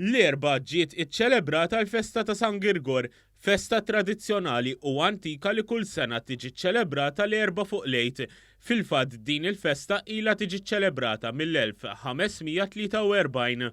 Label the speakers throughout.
Speaker 1: L-erba' ġiet iċċelebrata l-festa ta' San Girgor, festa tradizzjonali u antika li kull sena tiġi ċċelebrata l-erba' fuq Lejt. Fil-fatt din il-festa ilha tiġi ċċelebrata mill-1543.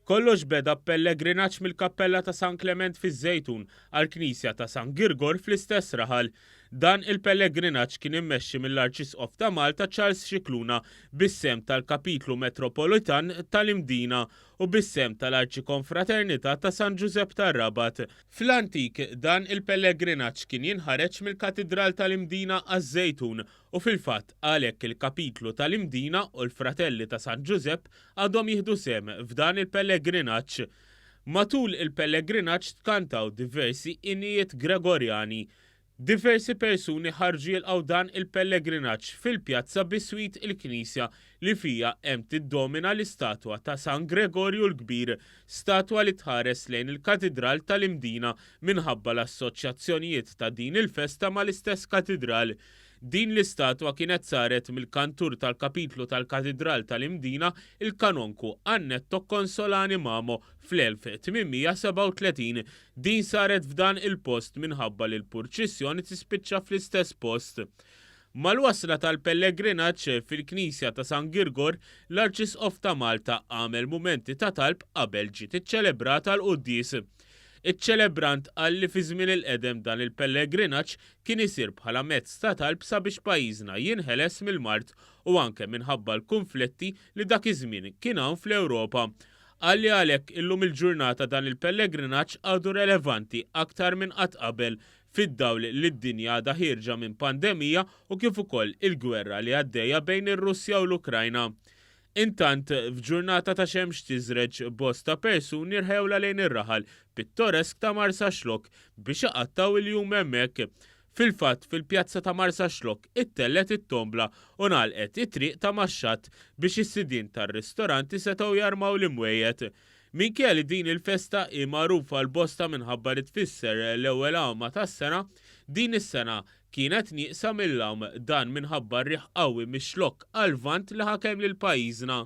Speaker 1: Kollox beda b'pellegrinaġġ mill-kappella ta' San Klement fiż-Żejtun għall-Knisja ta' San Girgor fl-istess raħal. Dan il-pellegrinaġġ kien immexxi mill-Arċisqof ta' Malta Charles Scicluna bis-sem tal-Kapitlu Metropolitan tal-Imdina u bis-sem tal-Arċikonfraternità ta' San Giuseppe tar-Rabat. Fl-antik dan il-pellegrinaġġ kien jinħareġ mill-Katidral tal-Imdina għaż-Żejtun u fil-fatt għalhekk il-Kapitlu tal-Imdina u l-Fratelli ta' San Giuseppe għadhom jieħdu sem f'dan il-pellegrinaġġ. Matul il-pellegrinaġġ tkantaw diversi innijiet Gregorjani. Diversi persuni ħarġu jilqgħu dan il-pellegrinaġġ fil-pjazza biswit il-Knisja li fija hemm tiddomina l-istatwa ta' San Gregorju l-Kbir, statwa li tħares lejn il-Katidral tal-Imdina minħabba l-assoċjazzjonijiet ta' din il-festa mal-istess katidral. Din l-istatwa kienet saret mill-kantur tal-Kapitlu tal-Katidral tal-Imdina il-Kanonku Annetto Consolani Mamo fl-1837. Din saret f'dan il-post minħabba li l-purċissjoni tispiċċa fl-istess post. Mal-wasla tal-pellegrinaġġ fil-Knisja ta' San Girgor, l-Arċisqof ta' Malta għamel mumenti ta' talb qabel ġiet iċċelebrata l-quddies. Iċ-ċelebrant qal li fi żmien il-qedem dan il-pellegrinaġġ kien isir bħala mezz ta' talb sabiex pajjiżna jinħeles mill-mard u anke minħabba l-konflitti li dak iż-żmien kien hawn fl-Ewropa. Qal li għalhekk illum il-ġurnata dan il-pellegrinaġġ għadu relevanti aktar minn qatt qabel fid-dawl li d-dinja għadha ħierġa minn pandemija u kif ukoll il-gwerra li għaddejja bejn ir-Russja u l-Ukrajna. Intant, f'ġurnata ta' xemx tiżreġ bosta persuni rħewla lejn ir-raħal pittoresk ta' Marsa Xlok biex iqattaw il-jum hemmhekk. Fil-fatt fil-pjazza ta' Marsa Xlok ittellet it-tombla u nagħlqet it-triq ta' Maxxat biex is-sidien tar-ristoranti setgħu jarmaw l-imwejjed. Minkejja li din il-festa hi magħrufa l-bosta minħabba li tfisser l-ewwel għawma tas-sena, din is-sena kienet nieqsa mill-lawm dan minħabba rriħ qawwi mix-xlokk għall-vant li ħakem lil pajjiżna.